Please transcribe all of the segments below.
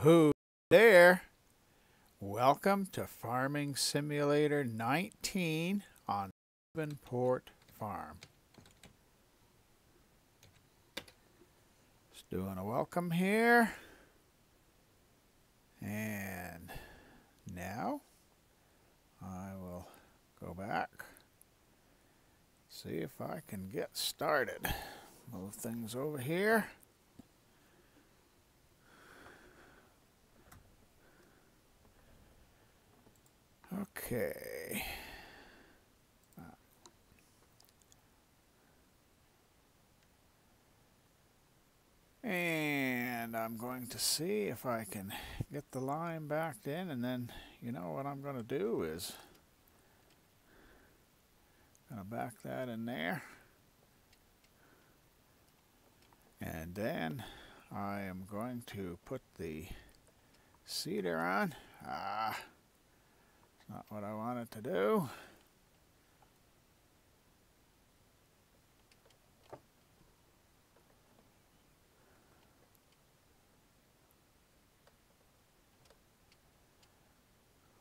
Who there? Welcome to Farming Simulator 19 on Ravenport Farm. Just doing a welcome here. And now I will go back, see if I can get started. Move things over here. Okay. And I'm going to see if I can get the line backed in, and then you know what I'm going to do is going to back that in there. And then I am going to put the seeder on. It's not what I wanted to do.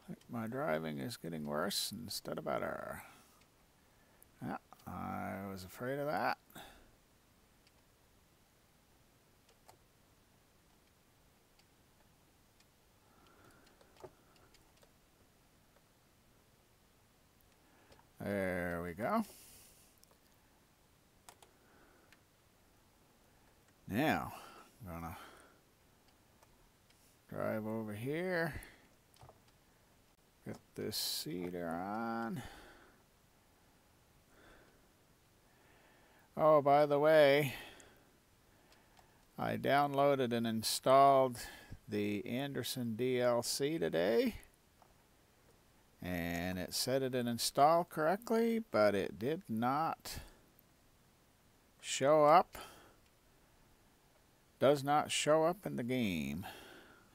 I think my driving is getting worse instead of better. Yeah, I was afraid of that. There we go. Now, I'm gonna drive over here, get this seeder on. Oh, by the way, I downloaded and installed the Anderson DLC today. And it said it had installed correctly, but it did not show up. Does not show up in the game.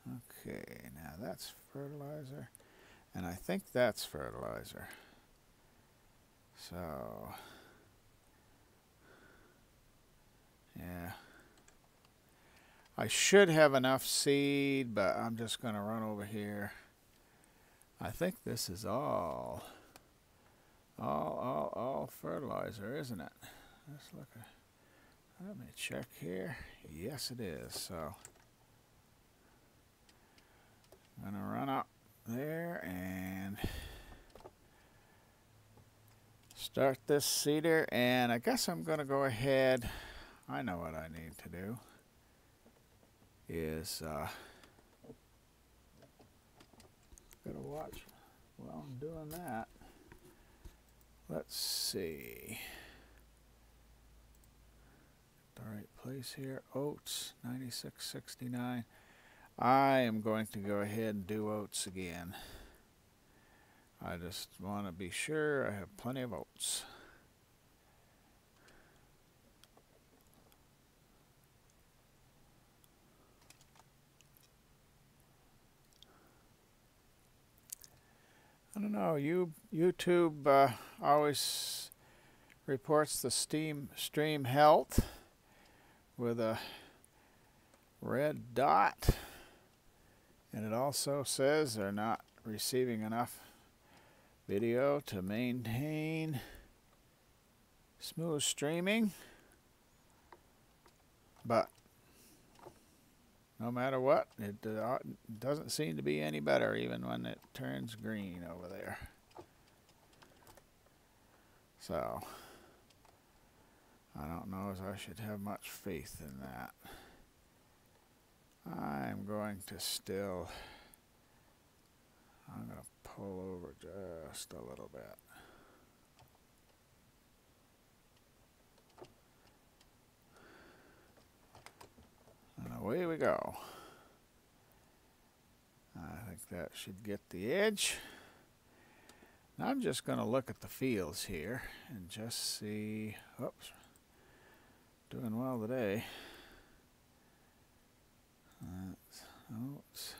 Okay, now that's fertilizer. And I think that's fertilizer. So, yeah. I should have enough seed, but I'm just going to run over here. I think this is all fertilizer, isn't it? Let's look at, let me check here. Yes, it is. So I'm gonna run up there and start this seeder, and I guess I'm gonna go ahead. I know what I need to do is gotta watch while I'm doing that. Let's see. The right place here. Oats, 96.69. I am going to go ahead and do oats again. I just want to be sure I have plenty of oats. I don't know, YouTube always reports the stream health with a red dot, and it also says they're not receiving enough video to maintain smooth streaming. But no matter what, it doesn't seem to be any better, even when it turns green over there. So, I don't know if I should have much faith in that. I'm going to still, I'm going to pull over just a little bit. And away we go. I think that should get the edge. Now I'm just going to look at the fields here and just see. Oops. Doing well today. That's oats.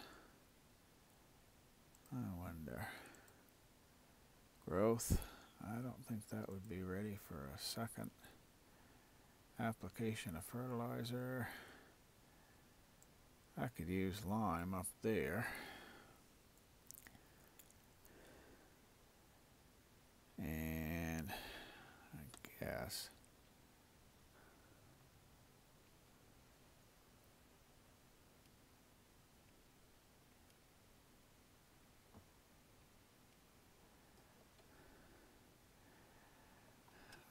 I wonder. Growth. I don't think that would be ready for a second application of fertilizer. I could use lime up there. And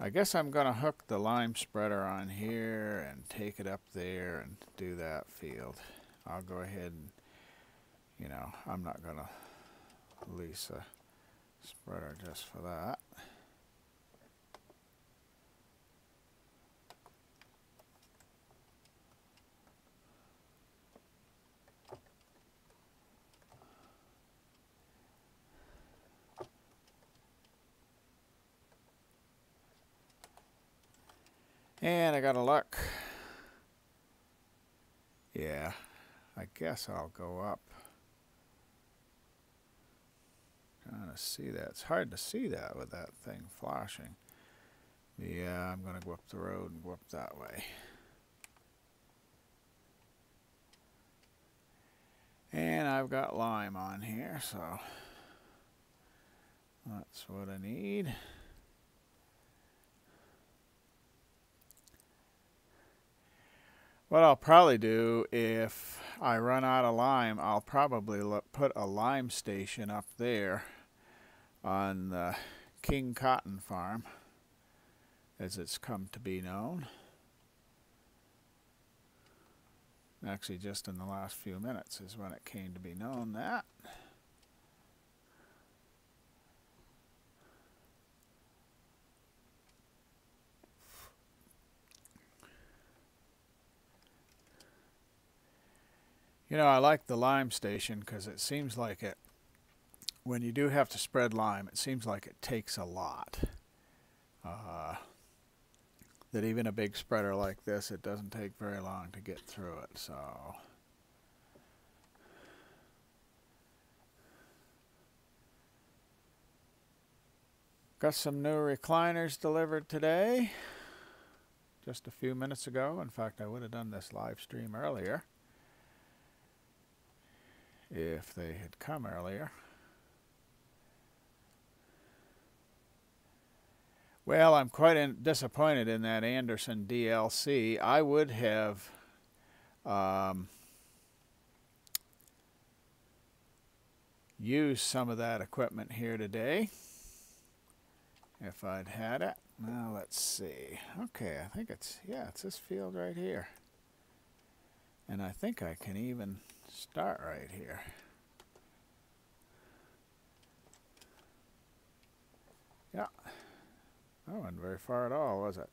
I guess I'm going to hook the lime spreader on here and take it up there and do that field. I'll go ahead and, you know, I'm not going to lease a spreader just for that. And I got to look. Yeah, I guess I'll go up. Trying to see that. It's hard to see that with that thing flashing. Yeah, I'm going to go up the road and go up that way. And I've got lime on here, so that's what I need. What I'll probably do if I run out of lime, I'll probably put a lime station up there on the King Cotton Farm, as it's come to be known. Actually, just in the last few minutes is when it came to be known that. You know, I like the lime station because it seems like it, when you do have to spread lime, it seems like it takes a lot. That even a big spreader like this, it doesn't take very long to get through it, so. Got some new recliners delivered today, just a few minutes ago. In fact, I would have done this live stream earlier if they had come earlier. Well, I'm quite disappointed in that Anderson DLC. I would have used some of that equipment here today if I'd had it. Now let's see. Okay, I think it's this field right here. And I think I can even start right here. Yeah. That wasn't very far at all, was it?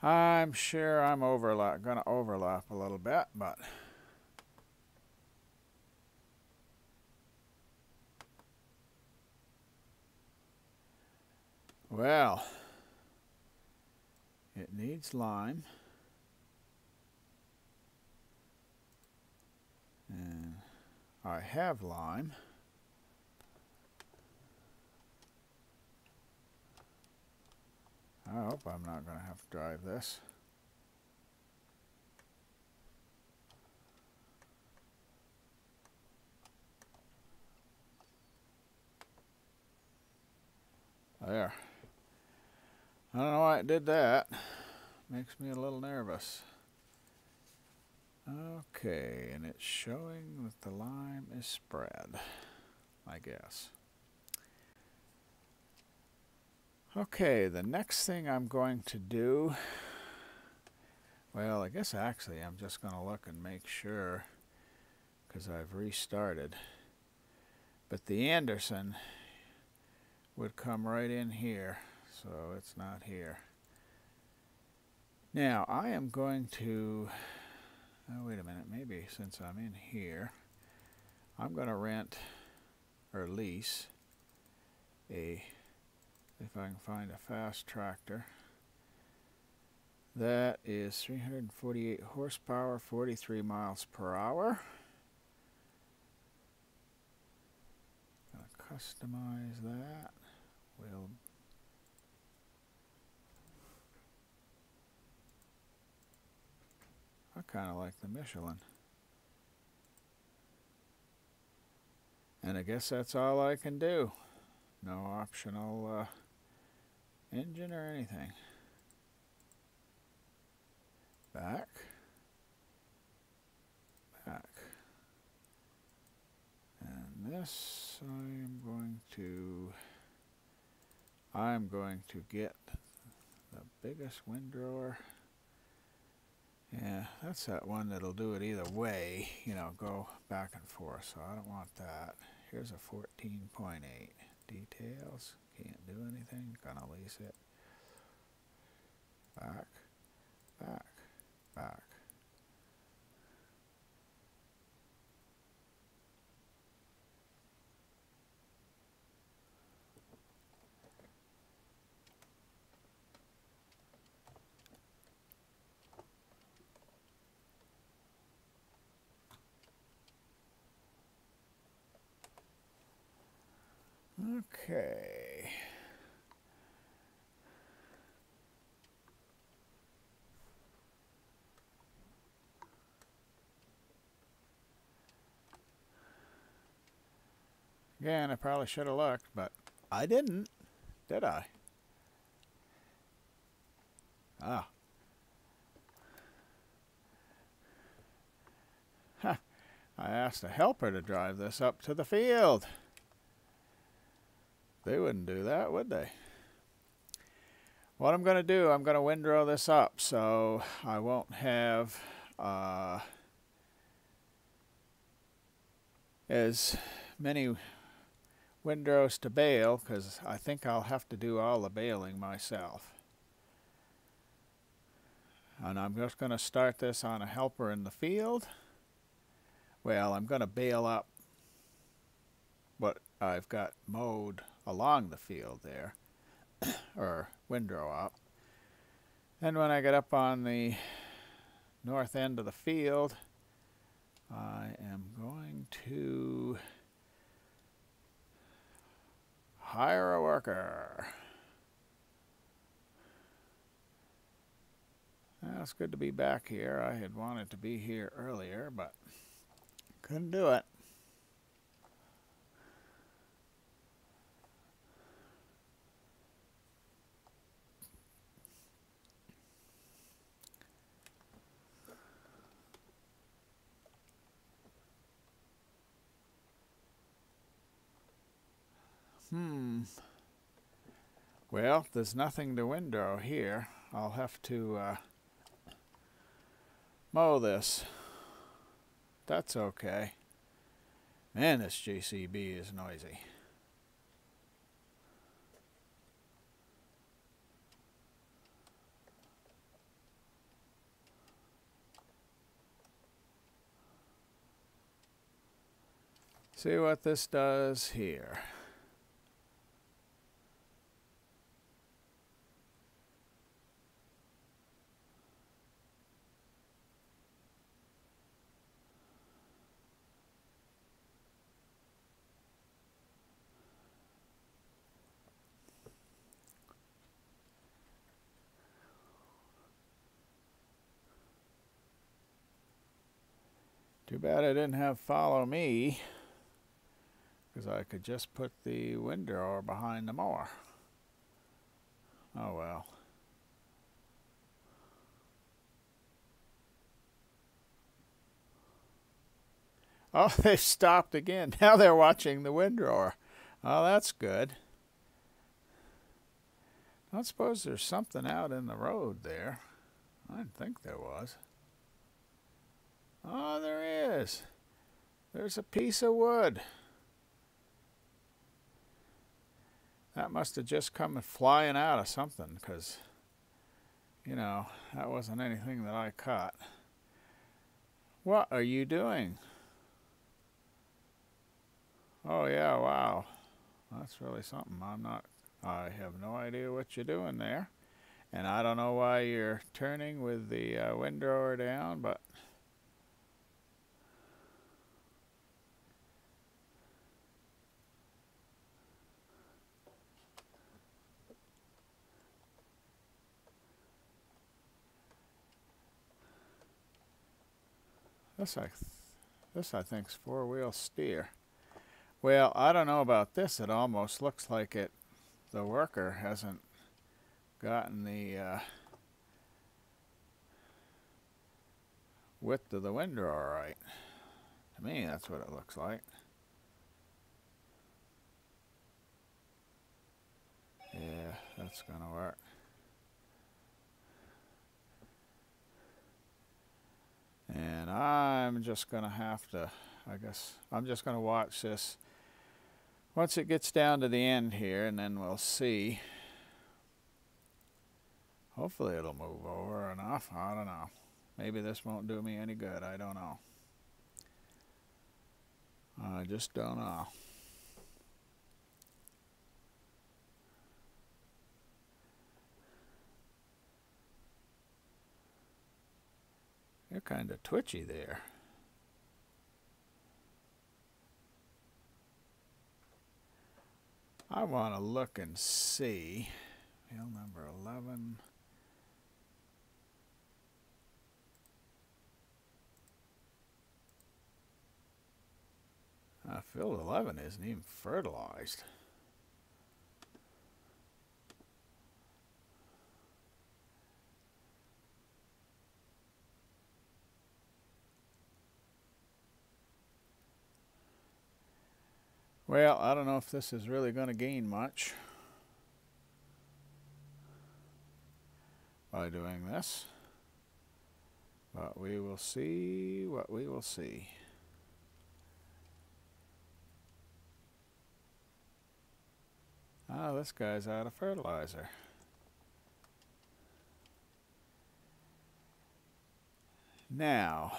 I'm sure I'm gonna overlap a little bit, but well, it needs lime. And I have lime. I hope I'm not going to have to drive this. There. I don't know why it did that. Makes me a little nervous. Okay, and it's showing that the lime is spread, I guess. Okay, the next thing I'm going to do, well, I guess actually I'm just going to look and make sure, because I've restarted. But the Anderson would come right in here, so it's not here. Now, I am going to, oh, wait a minute, maybe since I'm in here, I'm going to rent or lease a, if I can find a fast tractor. That is 348 horsepower, 43 miles per hour. Gonna customize that. We'll kind of like the Michelin. And I guess that's all I can do. No optional engine or anything. Back. Back. And this I'm going to get the biggest windrower. Yeah, that's that one that'll do it either way, you know, go back and forth, so I don't want that. Here's a 14.8. Details, can't do anything, gonna lease it. Back, back, back. Okay. Again, I probably should have looked, but I didn't, did I? Ah. Huh. I asked a helper to drive this up to the field. They wouldn't do that, would they? What I'm going to do, I'm going to windrow this up so I won't have as many windrows to bale, because I think I'll have to do all the baling myself. And I'm just going to start this on a helper in the field. Well, I'm going to bale up what I've got mowed along the field there, or windrow up. And when I get up on the north end of the field, I am going to hire a worker. Well, it's good to be back here. I had wanted to be here earlier, but couldn't do it. Well, there's nothing to windrow here. I'll have to mow this. That's okay. Man, this JCB is noisy. See what this does here. Too bad I didn't have follow me, because I could just put the windrower behind the mower. Oh well. Oh, they've stopped again. Now they're watching the windrower. Oh, that's good. I don't suppose there's something out in the road there. I didn't think there was. Oh, there is. There's a piece of wood. That must have just come flying out of something, because, you know, that wasn't anything that I caught. What are you doing? Oh, yeah, wow. That's really something. I have no idea what you're doing there. And I don't know why you're turning with the windrower down, but This I think's four-wheel steer. Well, I don't know about this. It almost looks like the worker hasn't gotten the width of the window all right. To me, that's what it looks like. Yeah, that's gonna work. And I'm just gonna have to, I guess, I'm just gonna watch this once it gets down to the end here, and then we'll see. Hopefully it'll move over enough. I don't know. Maybe this won't do me any good. I don't know. I just don't know. You're kind of twitchy there. I want to look and see. Wheel number 11. Field 11 isn't even fertilized. Well, I don't know if this is really going to gain much by doing this, but we will see what we will see. This guy's out of fertilizer. Now,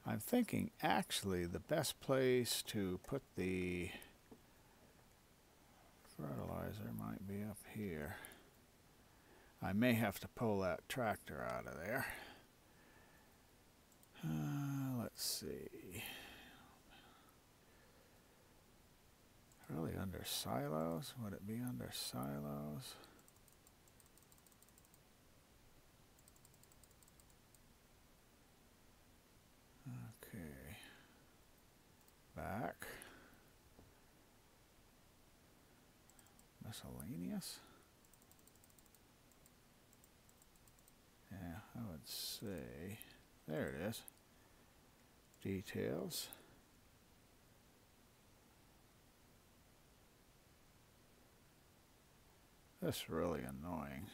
I'm thinking actually the best place to put the fertilizer might be up here. I may have to pull that tractor out of there. Let's see. Really under silos? Would it be under silos? Okay. Back. Miscellaneous. Yeah, I would say, there it is. Details. That's really annoying.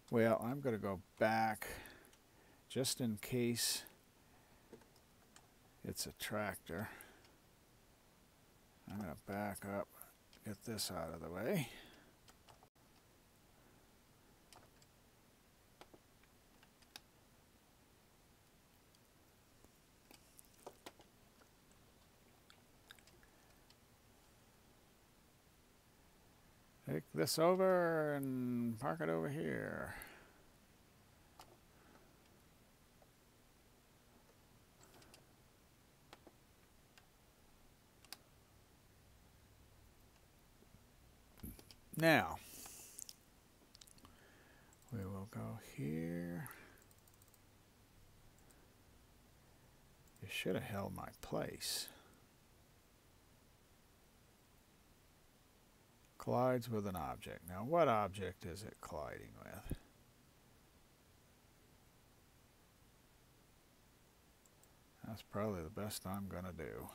Well, I'm going to go back just in case it's a tractor. I'm going to back up, get this out of the way. Take this over and park it over here. Now, we will go here. You should have held my place. Collides with an object. Now, what object is it colliding with? That's probably the best I'm going to do.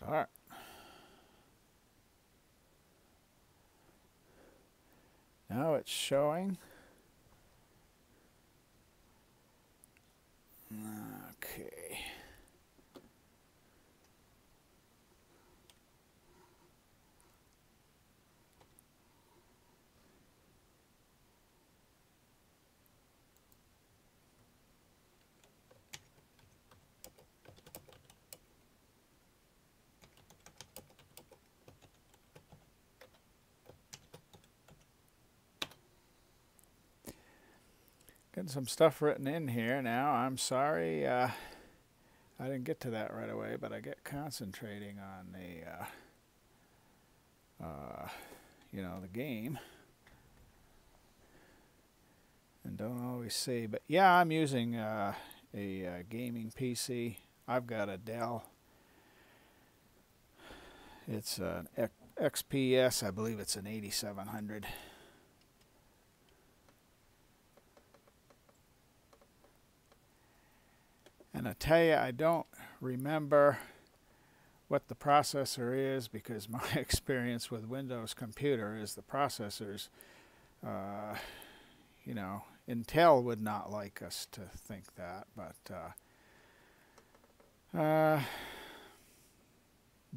Start. Now it's showing. Okay. Getting some stuff written in here now. I'm sorry I didn't get to that right away, but I get concentrating on the game. And don't always see. But yeah, I'm using a gaming PC. I've got a Dell. It's an XPS. I believe it's an 8700. And I tell you, I don't remember what the processor is, because my experience with Windows computer is the processors, Intel would not like us to think that, but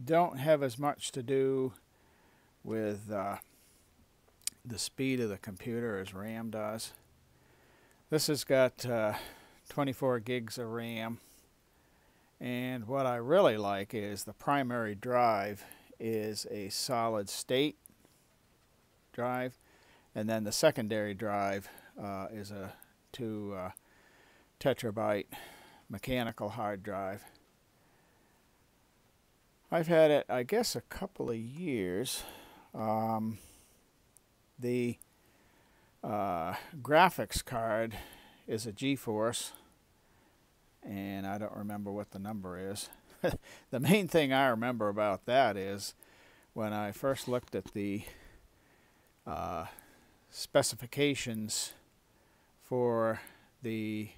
don't have as much to do with the speed of the computer as RAM does. This has got 24 gigs of RAM, and what I really like is the primary drive is a solid state drive, and then the secondary drive is a 2 terabyte mechanical hard drive. I've had it, I guess, a couple of years. The graphics card is a GeForce, and I don't remember what the number is. The main thing I remember about that is when I first looked at the specifications for the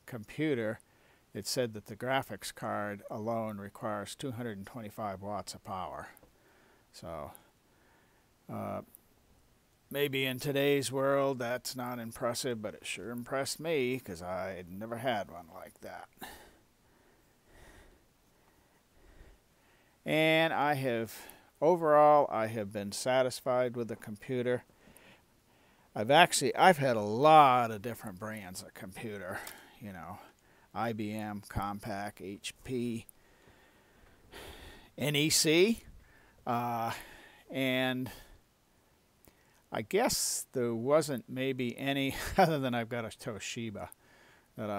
computer, it said that the graphics card alone requires 225 watts of power. So maybe in today's world that's not impressive, but it sure impressed me because I had never had one like that. And overall I have been satisfied with the computer. I've had a lot of different brands of computer, IBM, Compaq, HP, NEC, and I guess there wasn't maybe any other than I've got a Toshiba that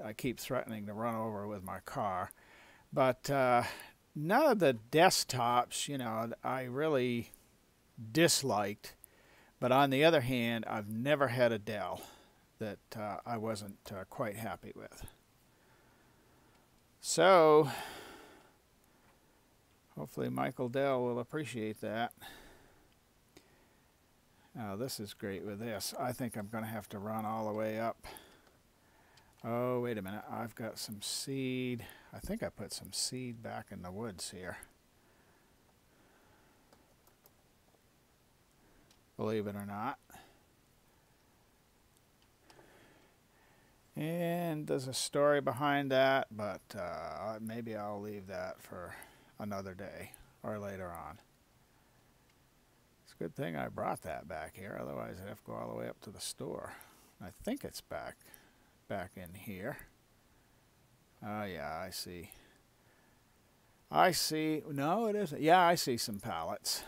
I keep threatening to run over with my car, but none of the desktops, I really disliked. But on the other hand, I've never had a Dell that I wasn't quite happy with. So hopefully Michael Dell will appreciate that. Now this is great with this. I think I'm going to have to run all the way up. Oh, wait a minute. I've got some seed. I think I put some seed back in the woods here. Believe it or not. And there's a story behind that, but maybe I'll leave that for another day or later on. It's a good thing I brought that back here, otherwise I'd have to go all the way up to the store. I think it's back in here. Oh yeah, I see. No, it isn't. Yeah, I see some pallets.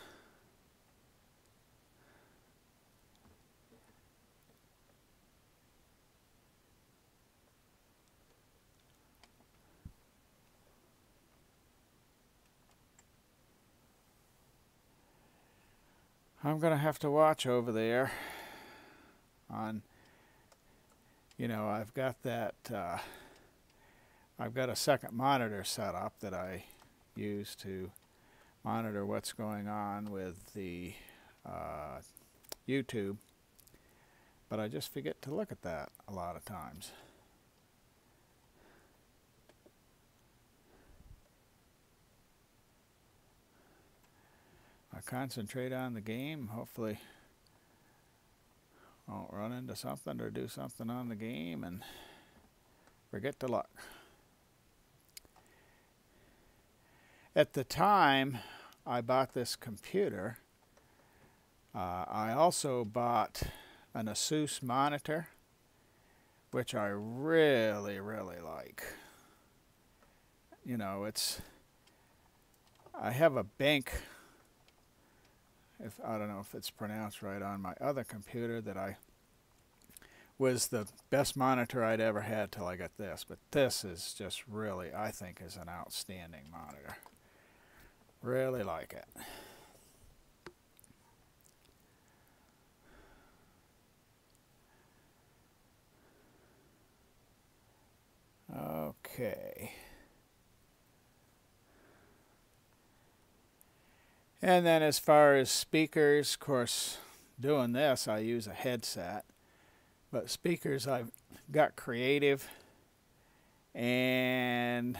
I'm going to have to watch over there on, I've got that, I've got a second monitor set up that I use to monitor what's going on with the YouTube, but I just forget to look at that a lot of times. I concentrate on the game, hopefully I won't run into something or do something on the game and forget to look. At the time I bought this computer, I also bought an Asus monitor, which I really, really like. I have a bank, I don't know if it's pronounced right, on my other computer that I was the best monitor I'd ever had till I got this. But this is just really, I think, is an outstanding monitor. Really like it. Okay. And then as far as speakers, of course, doing this, I use a headset. But speakers, I've got Creative. And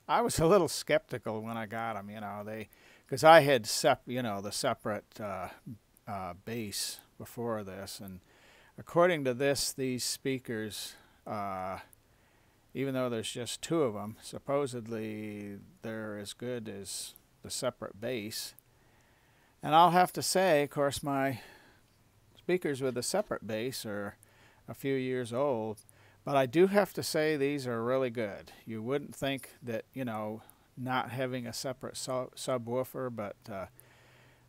I was a little skeptical when I got them, because I had the separate bass before this. And according to this, these speakers, even though there's just 2 of them, supposedly they're as good as the separate bass. And I'll have to say, of course, my speakers with a separate bass are a few years old, but I do have to say these are really good. You wouldn't think that, not having a separate subwoofer, but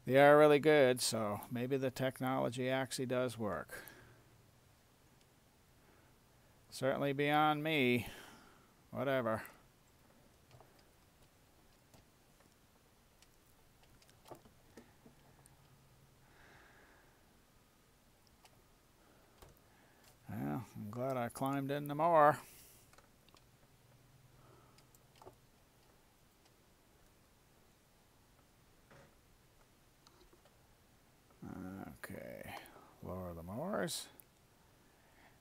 they are really good, so maybe the technology actually does work. Certainly beyond me. Whatever. Well, I'm glad I climbed in the mower. Okay, lower the mowers.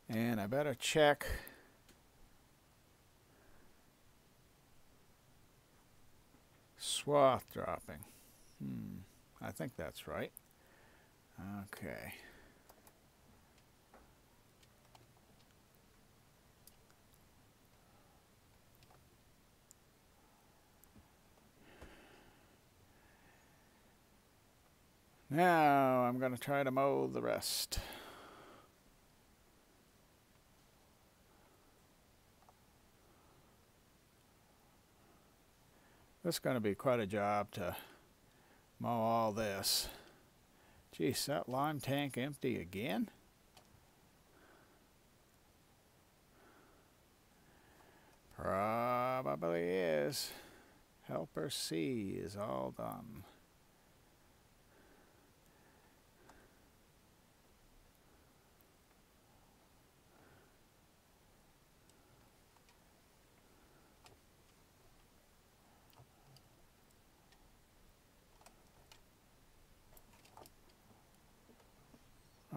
And I better check swath dropping. I think that's right. Okay. Now I'm going to try to mow the rest. This is going to be quite a job to mow all this. Geez, that lime tank empty again? Probably is. Helper C is all done.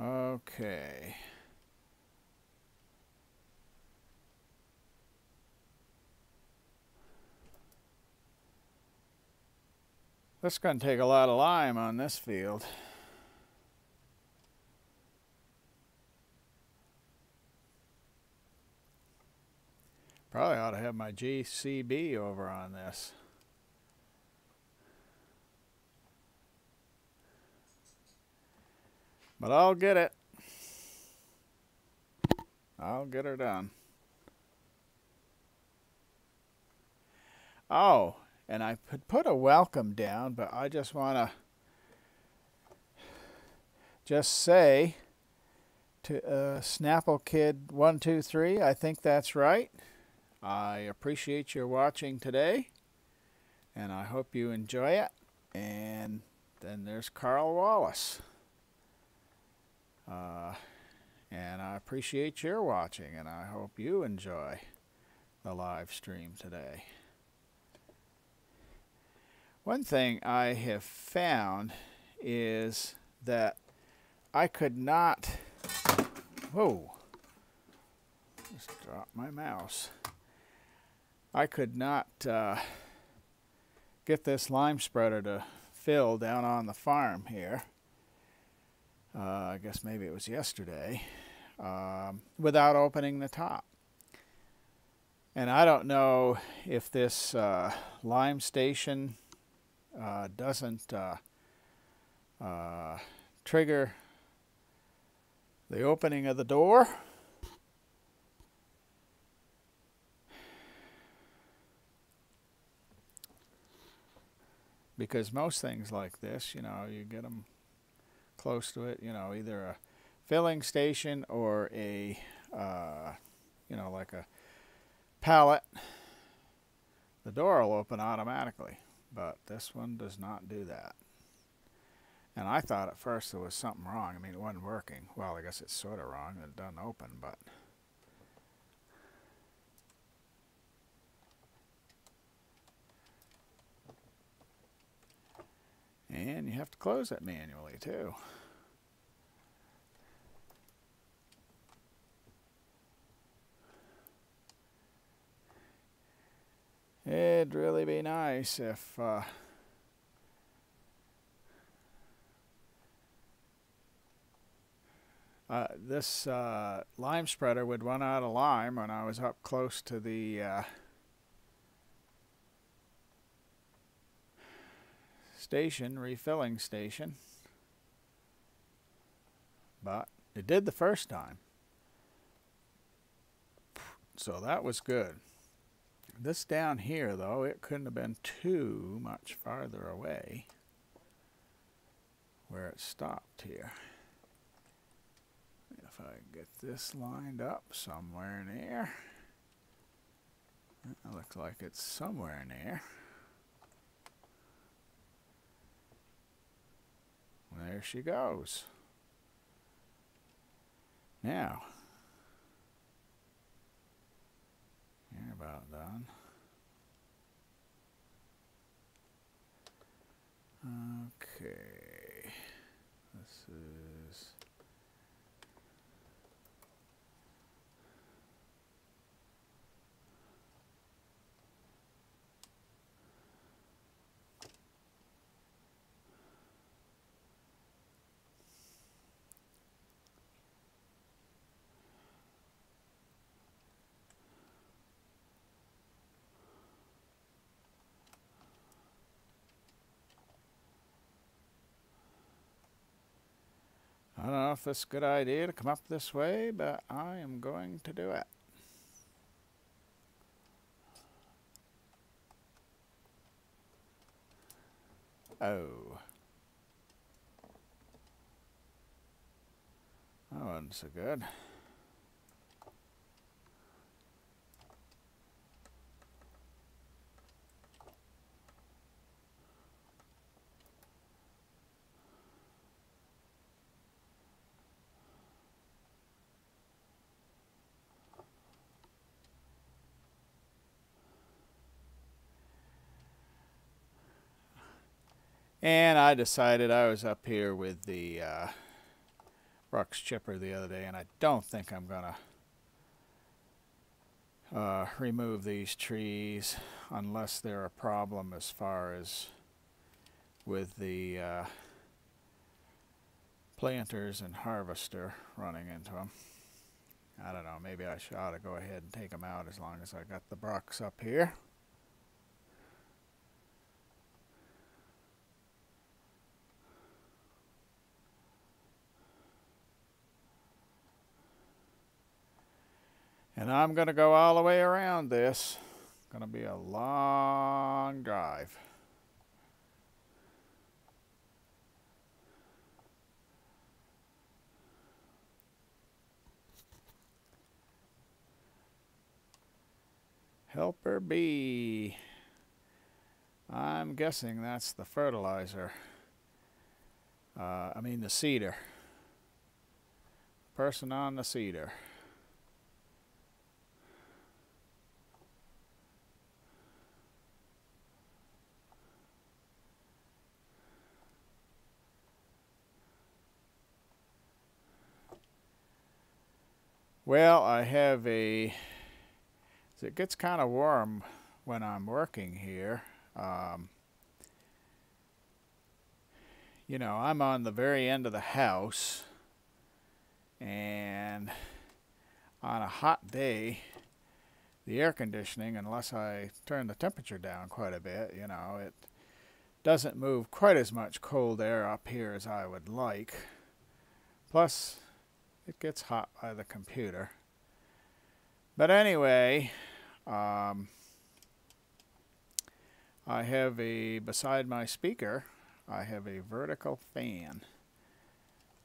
Okay. This is going to take a lot of lime on this field. Probably ought to have my GCB over on this. But I'll get it. I'll get her done. Oh, and I put a welcome down, but I just want to just say to Snapple Kid 123, I think that's right. I appreciate your watching today, and I hope you enjoy it. And then there's Carl Wallace. And I appreciate your watching, and I hope you enjoy the live stream today. One thing I have found is that I could not, whoa, just dropped my mouse. I could not get this lime spreader to fill down on the farm here. I guess maybe it was yesterday, without opening the top. And I don't know if this lime station doesn't trigger the opening of the door. Because most things like this, you get them close to it, either a filling station or a you know, like a pallet, the door will open automatically. But this one does not do that. And I thought at first there was something wrong. I mean, it wasn't working. Well, I guess it's sort of wrong. It doesn't open, but... And you have to close it manually, too. It'd really be nice if... this lime spreader would run out of lime when I was up close to the station, refilling station. But it did the first time. So that was good. This down here, though, it couldn't have been too much farther away where it stopped here. If I get this lined up somewhere near, it looks like it's somewhere near. There she goes. Now, you're about done. Okay, this is... I don't know if it's a good idea to come up this way, but I am going to do it. Oh. That wasn't so good. And I decided, I was up here with the Brooks chipper the other day, and I don't think I'm going to remove these trees unless they're a problem as far as with the planters and harvester running into them. I don't know, maybe I ought to go ahead and take them out as long as I got the Brooks up here. And I'm going to go all the way around this. It's going to be a long drive. Helper bee. I'm guessing that's the fertilizer. I mean the cedar. Person on the cedar. Well, I have a... It gets kind of warm when I'm working here. You know, I'm on the very end of the house, and on a hot day, the air conditioning, unless I turn the temperature down quite a bit, you know, it doesn't move quite as much cold air up here as I would like. Plus, it gets hot by the computer. But anyway, I have beside my speaker, I have a vertical fan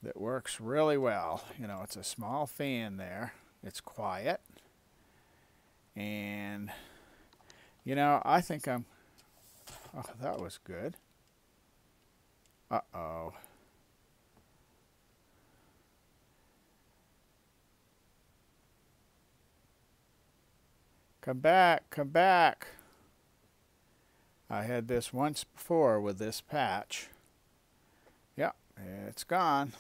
that works really well. You know, it's a small fan there. It's quiet. And, you know, I think I'm... Oh, that was good. Uh-oh. Come back, come back. I had this once before with this patch. Yep, it's gone.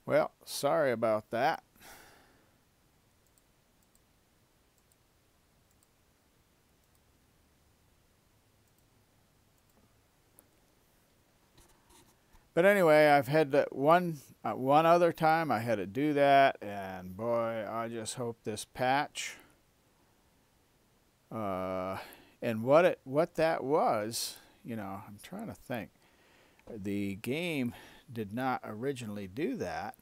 Well, sorry about that. But anyway, I've had that one other time I had to do that, and boy, I just hope this patch and what that was, you know, I'm trying to think. The game did not originally do that,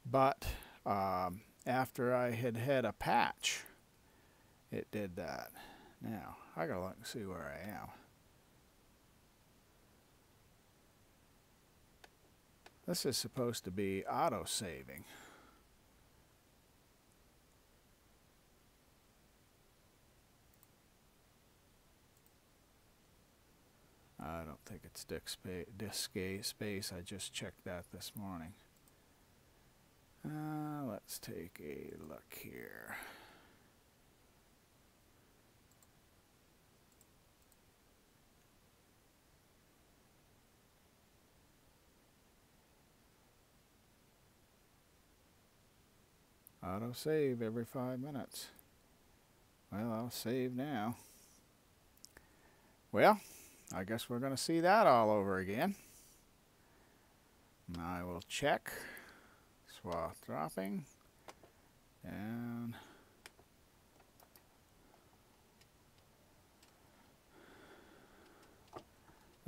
but after I had had a patch, it did that. Now, I gotta look and see where I am. This is supposed to be auto-saving. I don't think it's disk space. I just checked that this morning. Let's take a look here. Auto save every 5 minutes. Well, I'll save now. Well, I guess we're going to see that all over again. I will check. Swath dropping. Down.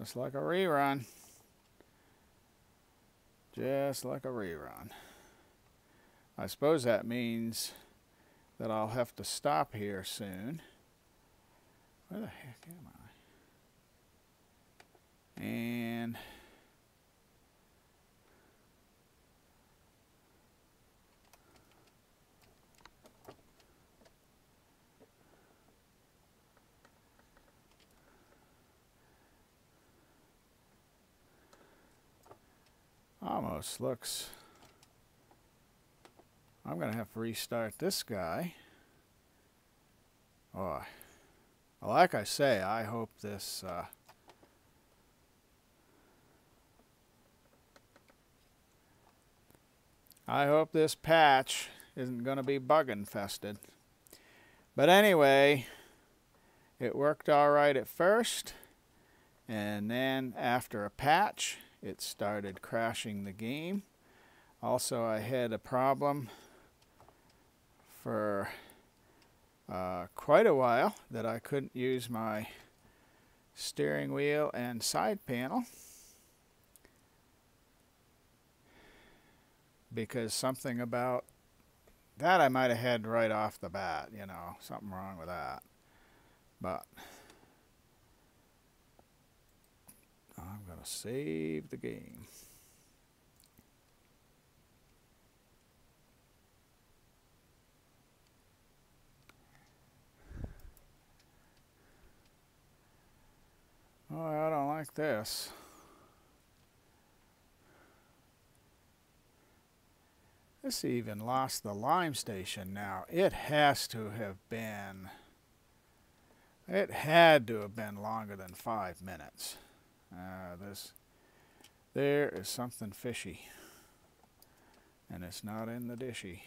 Just like a rerun. Just like a rerun. I suppose that means that I'll have to stop here soon. Where the heck am I? And almost looks... I'm going to have to restart this guy. Oh, like I say, I hope this... I hope this patch isn't going to be bug infested. But anyway, it worked all right at first. And then after a patch, it started crashing the game. Also, I had a problem for quite a while that I couldn't use my steering wheel and side panel because something about that I might have had right off the bat, you know, something wrong with that. But I'm going to save the game. Oh, I don't like this. This even lost the lime station now. It has to have been... It had to have been longer than 5 minutes. There is something fishy. And it's not in the dishy.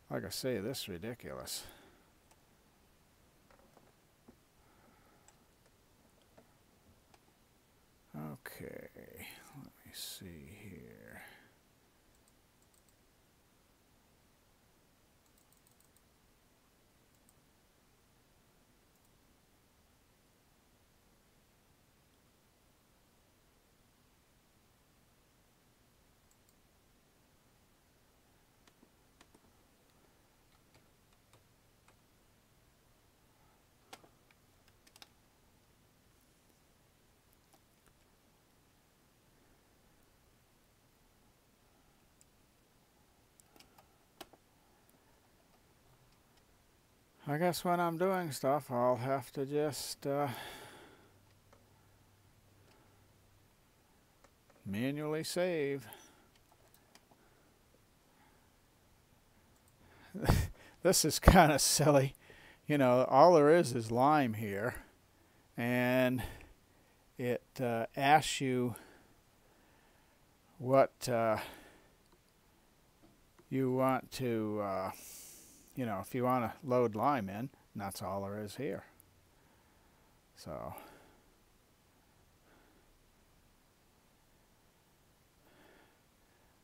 Like I say, this is ridiculous. Okay, let me see here. I guess when I'm doing stuff, I'll have to just manually save. This is kind of silly. You know, all there is lime here, and it asks you what you want to, you know, if you want to load lime in, and that's all there is here. So,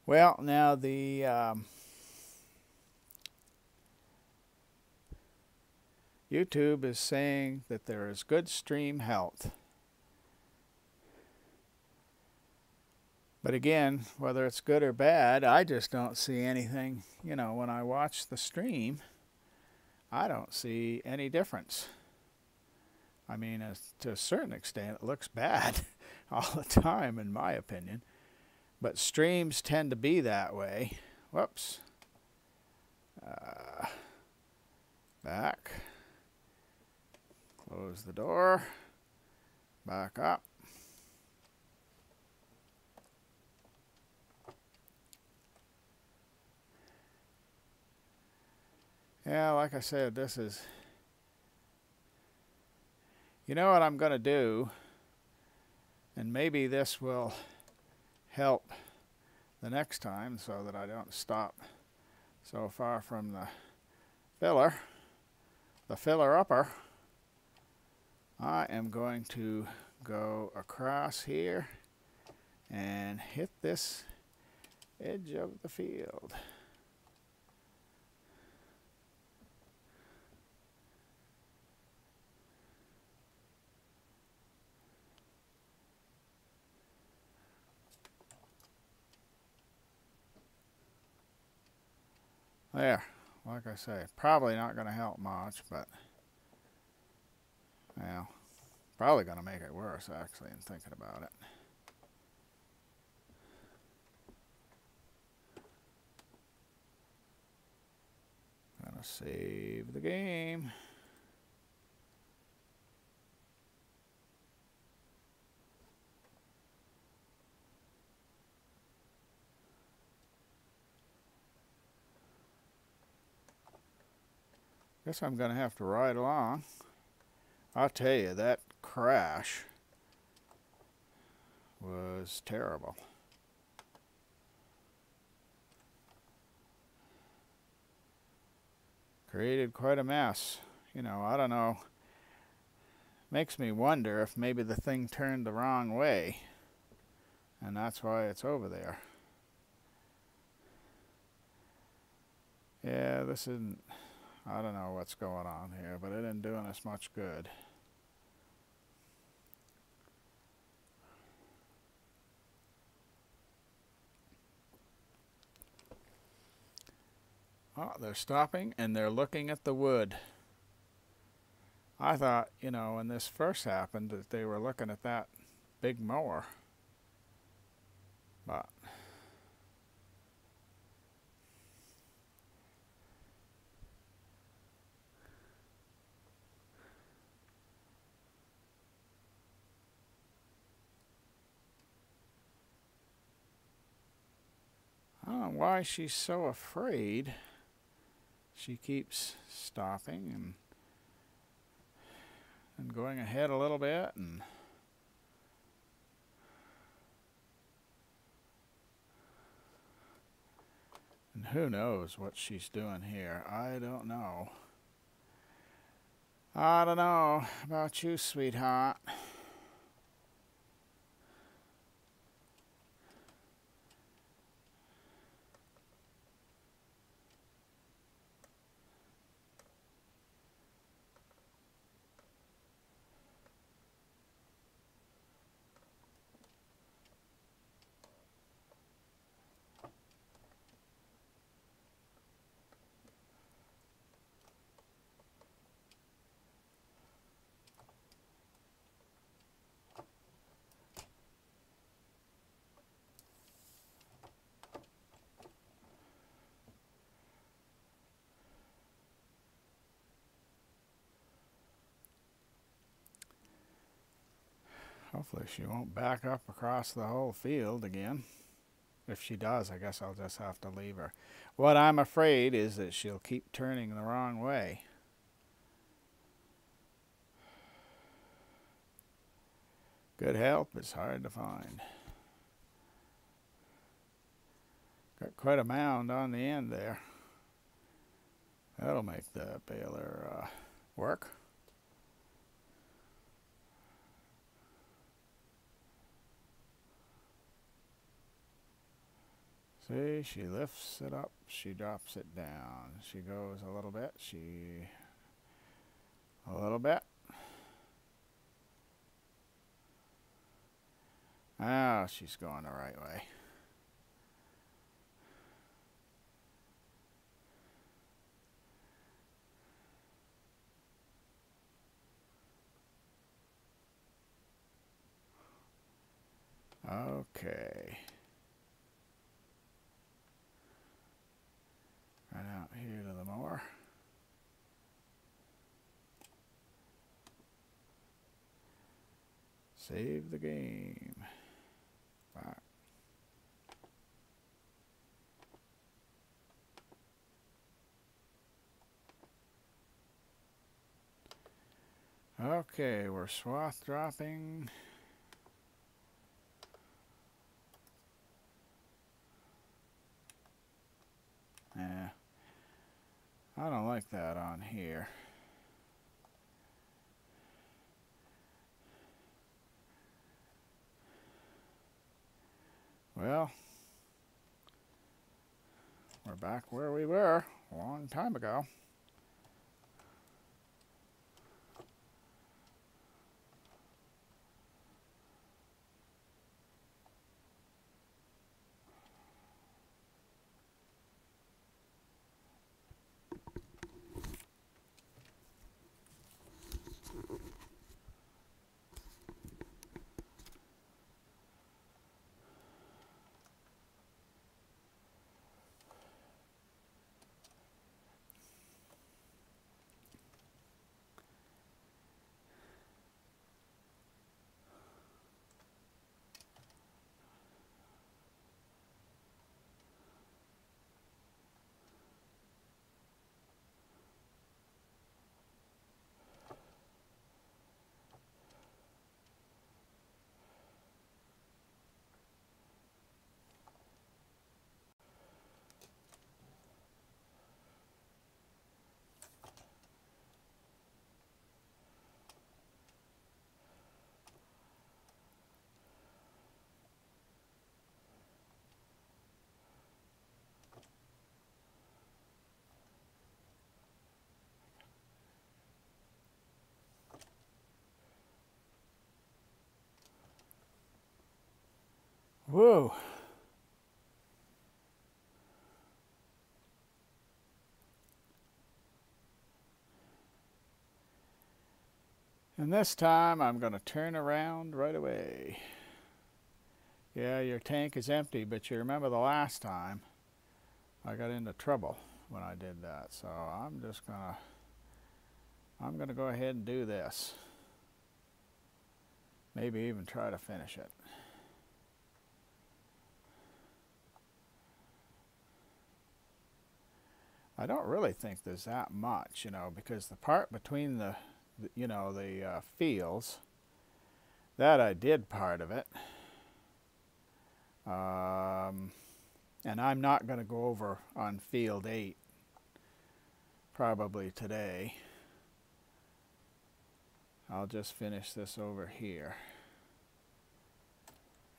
well, now the YouTube is saying that there is good stream health. But again, whether it's good or bad, I just don't see anything. You know, when I watch the stream, I don't see any difference. I mean, to a certain extent, it looks bad all the time, in my opinion. But streams tend to be that way. Whoops. Back. Close the door. Back up. Yeah, like I said, this is... You know what I'm going to do? And maybe this will help the next time so that I don't stop so far from the filler upper. I am going to go across here and hit this edge of the field. There, like I say, probably not going to help much, but, well, probably going to make it worse, actually, in thinking about it. Gonna save the game. Guess I'm gonna have to ride along. I'll tell you, that crash was terrible. Created quite a mess. You know, I don't know. Makes me wonder if maybe the thing turned the wrong way, and that's why it's over there. Yeah, this isn't... I don't know what's going on here, but it isn't doing us much good. Oh, they're stopping and they're looking at the wood. I thought, you know, when this first happened that they were looking at that big mower. But I don't know why she's so afraid. She keeps stopping and going ahead a little bit, and who knows what she's doing here. I don't know. I don't know about you, sweetheart. Hopefully she won't back up across the whole field again. If she does, I guess I'll just have to leave her. What I'm afraid is that she'll keep turning the wrong way. Good help is hard to find. Got quite a mound on the end there. That'll make the baler work. See, she lifts it up, she drops it down. She goes a little bit, a little bit. Now she's going the right way. Okay. Right out here to the mower. Save the game. Back. Okay, we're swath dropping. Yeah, I don't like that on here. Well, we're back where we were a long time ago. Whoa. And this time I'm going to turn around right away. Yeah, your tank is empty, but you remember the last time I got into trouble when I did that. So I'm going to go ahead and do this. Maybe even try to finish it. I don't really think there's that much, because the part between the fields, that I did part of it. And I'm not going to go over on field 8 probably today. I'll just finish this over here.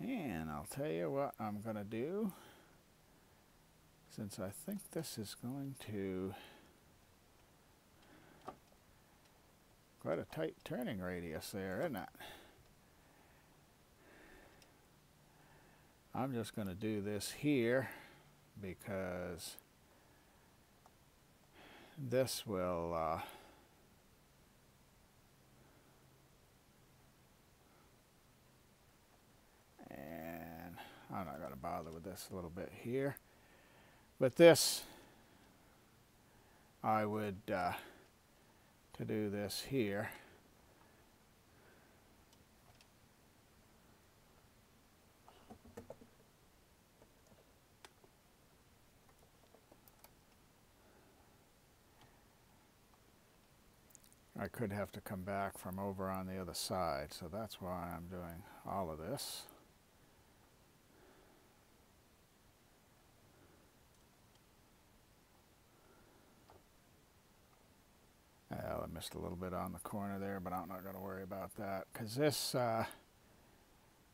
And I'll tell you what I'm going to do, since I think this is going to quite a tight turning radius there, isn't it? I'm just going to do this here because this will and I'm not going to bother with this a little bit here, but this I would to do this here, I could have to come back from over on the other side, so that's why I'm doing all of this. Well, I missed a little bit on the corner there, but I'm not going to worry about that, because this,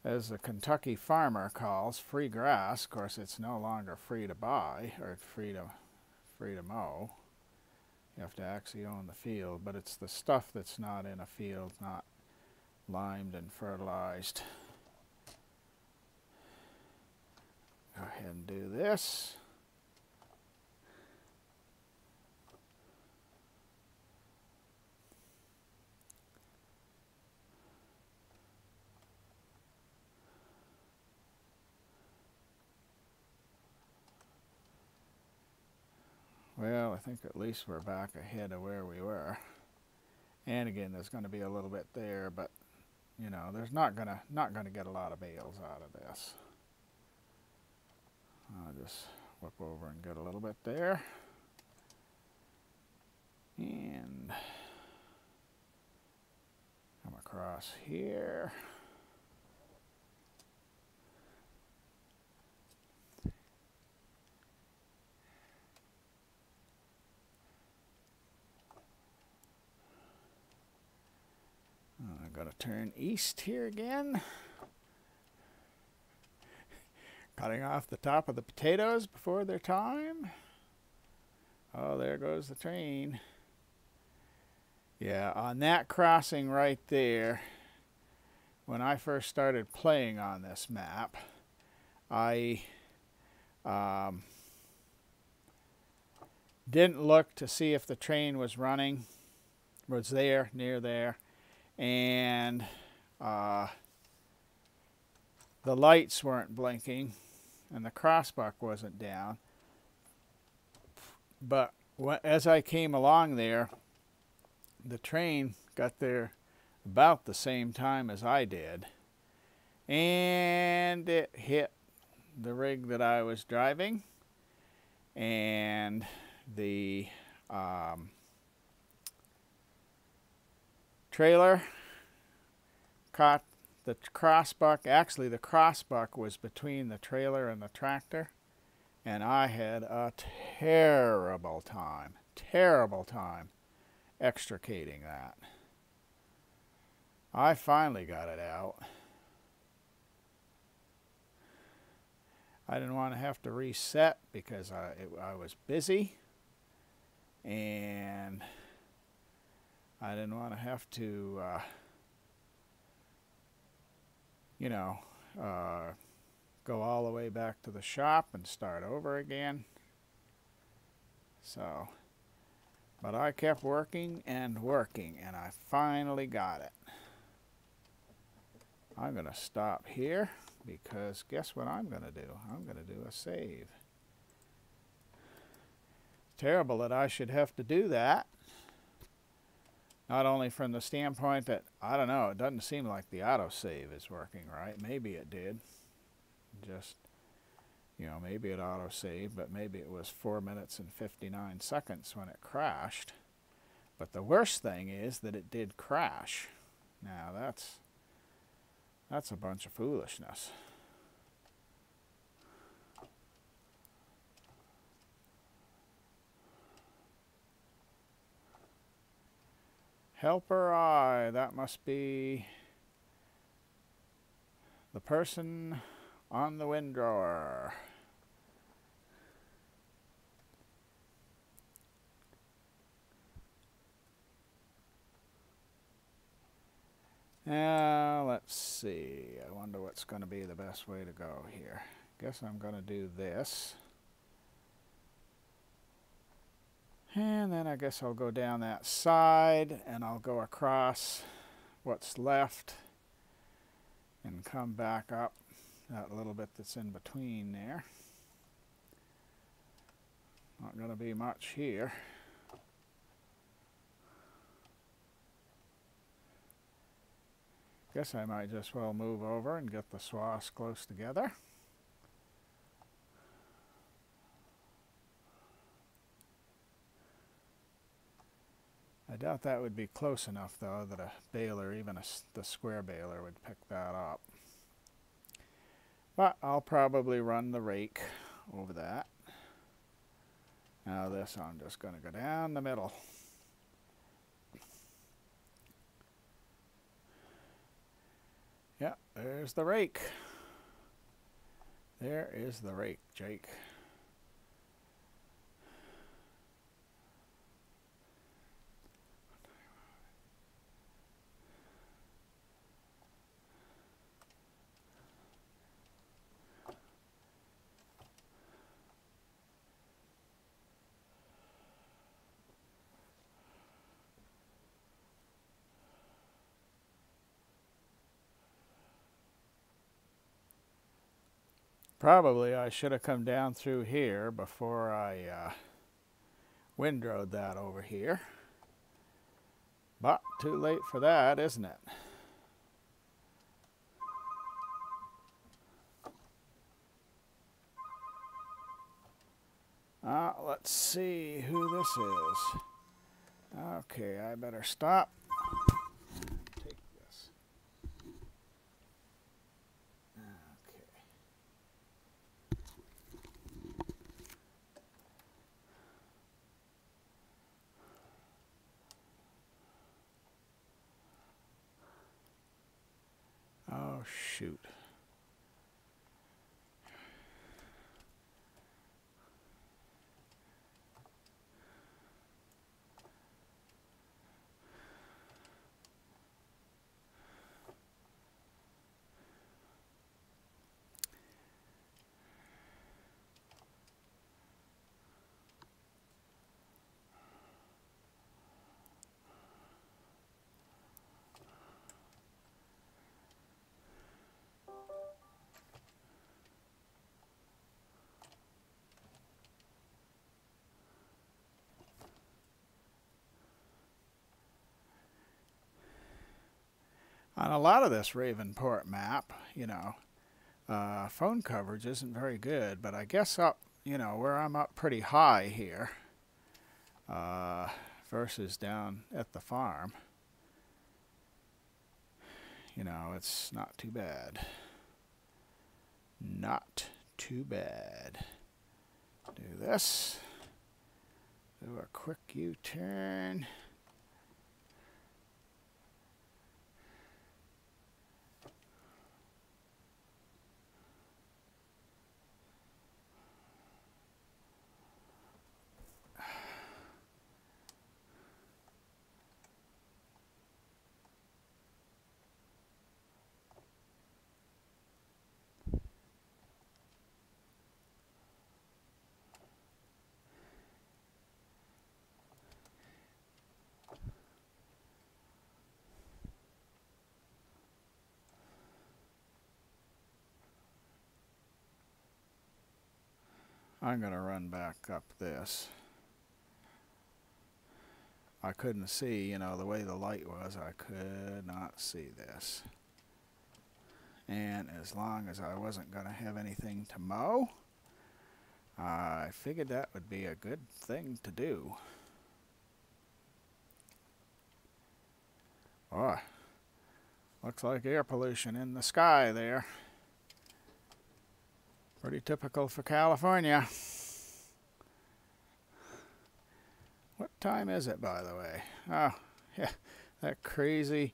as the Kentucky farmer calls, free grass. Of course, it's no longer free to buy or free to mow. You have to actually own the field, but it's the stuff that's not in a field, not limed and fertilized. Go ahead and do this. Well, I think at least we're back ahead of where we were. And again, there's going to be a little bit there, but you know, there's not gonna get a lot of bales out of this. I'll just whip over and get a little bit there. And come across here. I'm going to turn east here again. Cutting off the top of the potatoes before their time. Oh, there goes the train. Yeah, on that crossing right there, when I first started playing on this map, I didn't look to see if the train was running, was there, near there, and the lights weren't blinking and the crossbuck wasn't down. But as I came along there, the train got there about the same time as I did, and it hit the rig that I was driving, and the trailer caught the crossbuck. Actually, the crossbuck was between the trailer and the tractor, and I had a terrible time extricating that. I finally got it out. I didn't want to have to reset because I was busy, and I didn't want to have to you know, go all the way back to the shop and start over again. So, but I kept working and working, and I finally got it. I'm going to stop here because guess what I'm going to do? I'm going to do a save. Terrible that I should have to do that. Not only from the standpoint that, I don't know, it doesn't seem like the autosave is working right. Maybe it did. Just, you know, maybe it autosaved, but maybe it was 4 minutes and 59 seconds when it crashed. But the worst thing is that it did crash. Now that's a bunch of foolishness. Helper I, that must be the person on the windrower. Now, let's see. I wonder what's going to be the best way to go here. Guess I'm going to do this. And then I guess I'll go down that side and I'll go across what's left and come back up that little bit that's in between there. Not going to be much here. Guess I might just well move over and get the swaths close together. I doubt that would be close enough, though, that a baler, even the square baler, would pick that up. But I'll probably run the rake over that. Now this, I'm just going to go down the middle. Yeah, there's the rake. There is the rake, Jake. Probably I should have come down through here before I windrowed that over here. But too late for that, isn't it? Let's see who this is. Okay, I better stop. Take this. Okay. Oh, shoot. On a lot of this Ravenport map, phone coverage isn't very good, but I guess up, where I'm up pretty high here versus down at the farm, it's not too bad. Not too bad. Do this. Do a quick U-turn. I'm going to run back up this. I couldn't see, the way the light was, I could not see this. And as long as I wasn't going to have anything to mow, I figured that would be a good thing to do. Boy, looks like air pollution in the sky there. Pretty typical for California. What time is it, by the way? Oh, yeah, that crazy,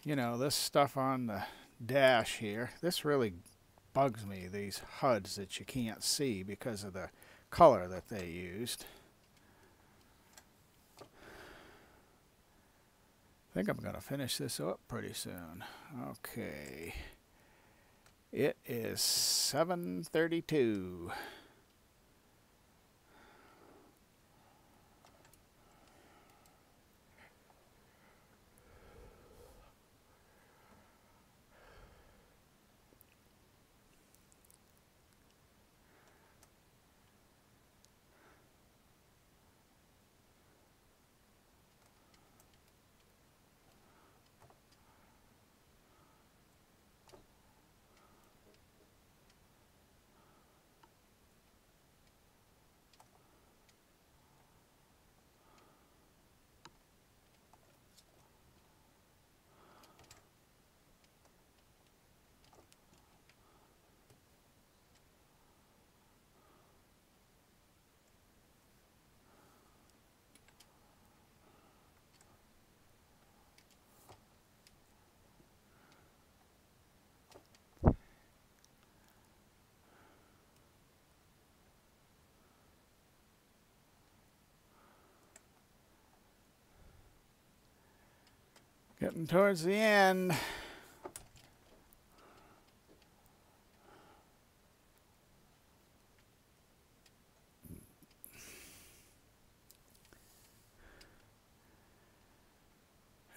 this stuff on the dash here. This really bugs me, these HUDs that you can't see because of the color that they used. I think I'm going to finish this up pretty soon. Okay. It is 7:32. Getting towards the end.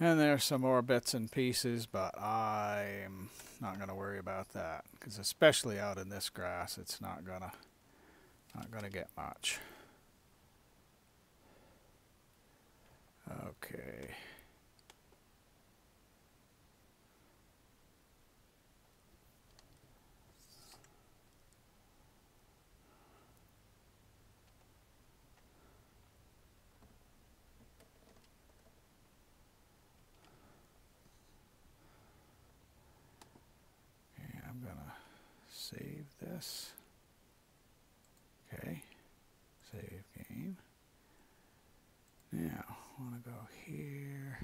And there's some more bits and pieces, but I'm not going to worry about that, because especially out in this grass, it's not gonna get much. Okay. I'm gonna save this. Okay, save game. Now, I want to go here.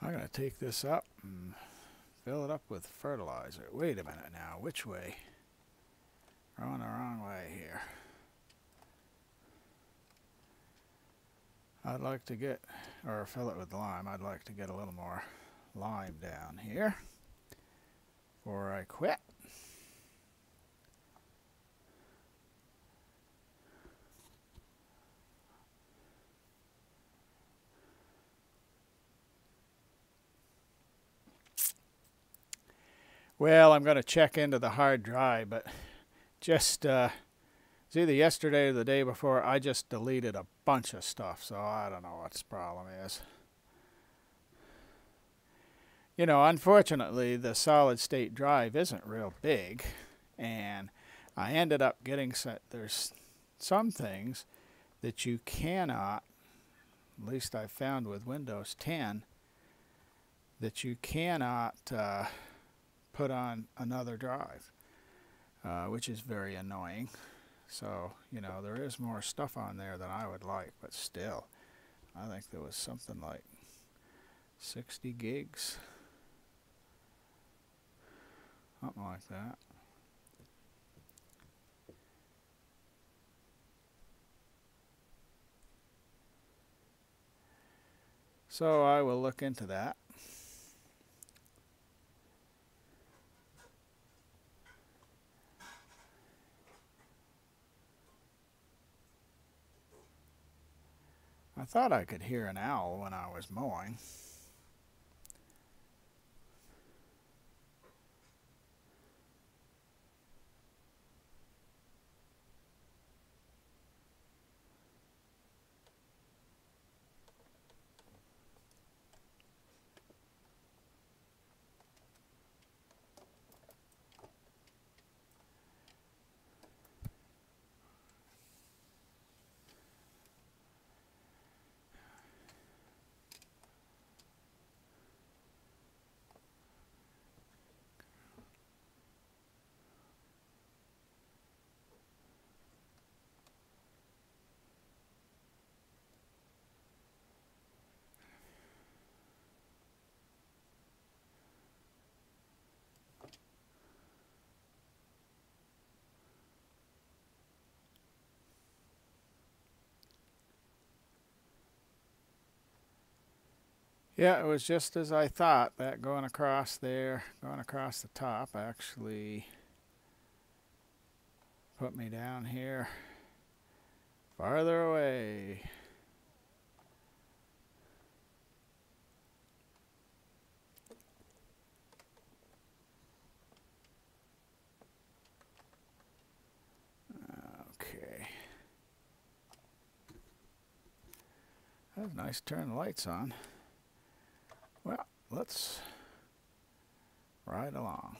I'm gonna take this up and fill it up with fertilizer. Wait a minute now, which way? Going the wrong way here. I'd like to get, or fill it with lime, I'd like to get a little more lime down here before I quit. Well, I'm going to check into the hard drive, but just it's either yesterday or the day before, I just deleted a bunch of stuff, so I don't know what the problem is. You know, unfortunately, the solid state drive isn't real big, and I ended up getting there's some things that you cannot, at least I've found with Windows 10, that you cannot put on another drive, which is very annoying. So, you know, there is more stuff on there than I would like, but still, I think there was something like 60 gigs. Something like that. So I will look into that. I thought I could hear an owl when I was mowing. Yeah, it was just as I thought. That going across there, going across the top, actually put me down here farther away. Okay. That was nice to turn the lights on. Well, let's ride along.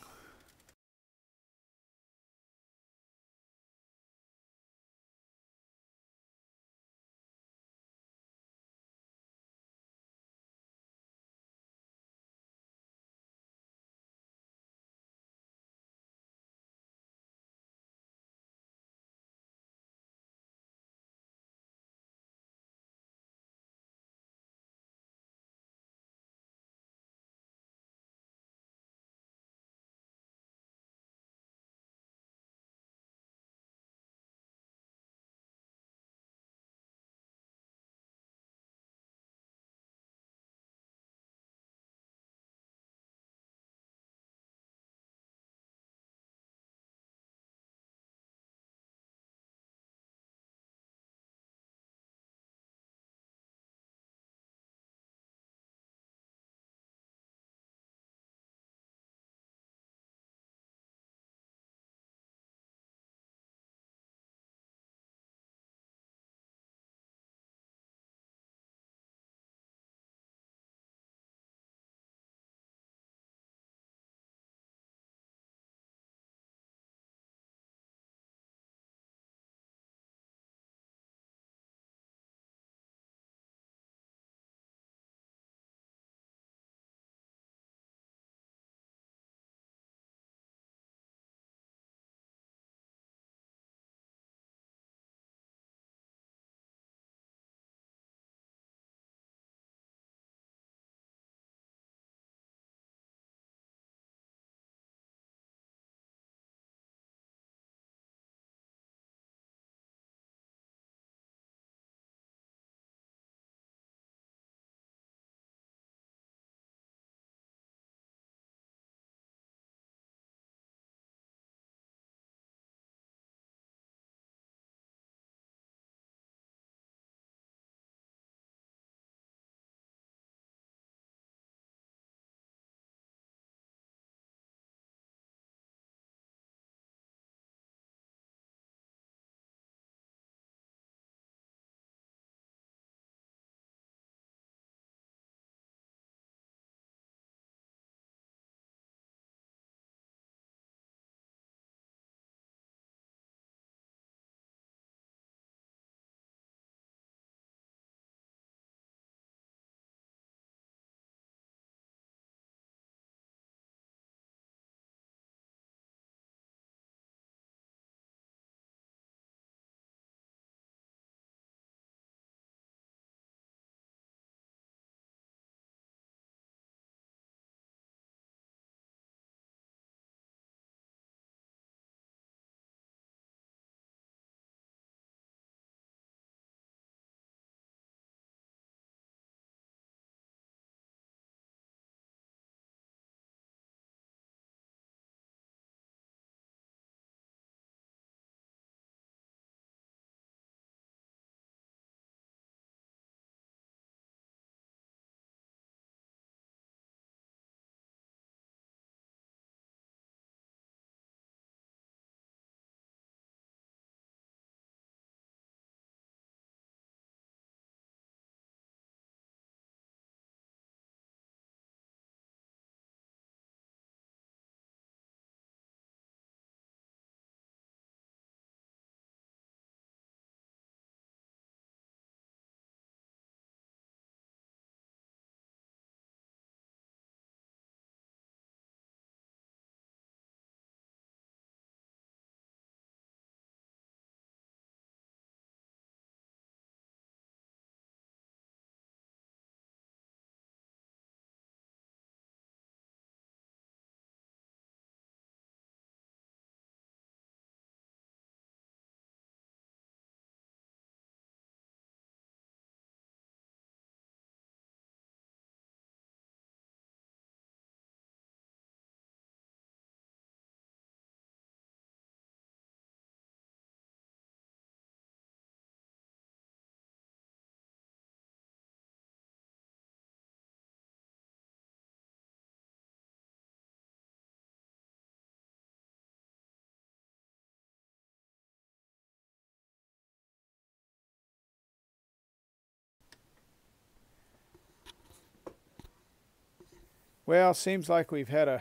Well, seems like we've had a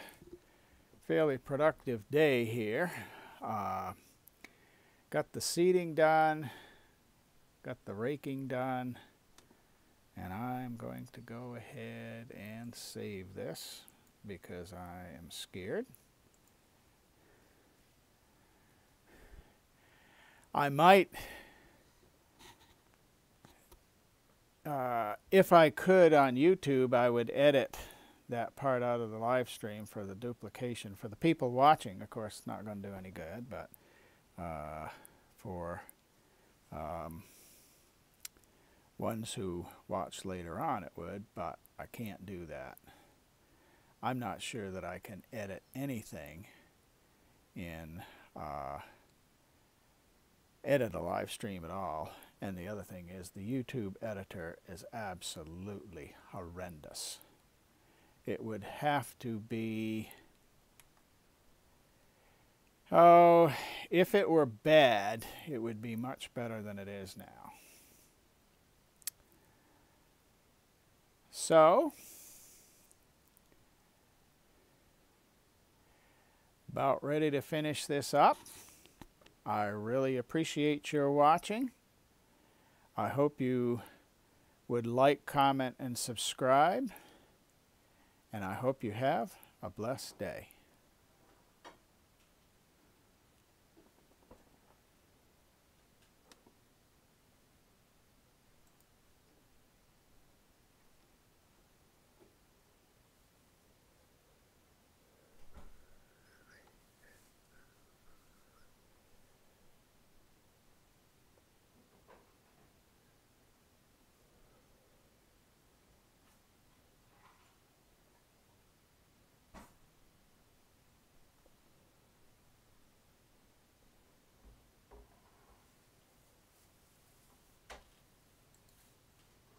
fairly productive day here. Got the seeding done, got the raking done, and I'm going to go ahead and save this because I am scared. I might, if I could on YouTube, I would edit that part out of the live stream for the duplication. For the people watching, of course, it's not going to do any good, but for ones who watch later on it would, but I can't do that. I'm not sure that I can edit anything in edit a live stream at all. And the other thing is the YouTube editor is absolutely horrendous. It would have to be, oh, if it were bad, it would be much better than it is now. So, about ready to finish this up. I really appreciate your watching. I hope you would like, comment, and subscribe. And I hope you have a blessed day.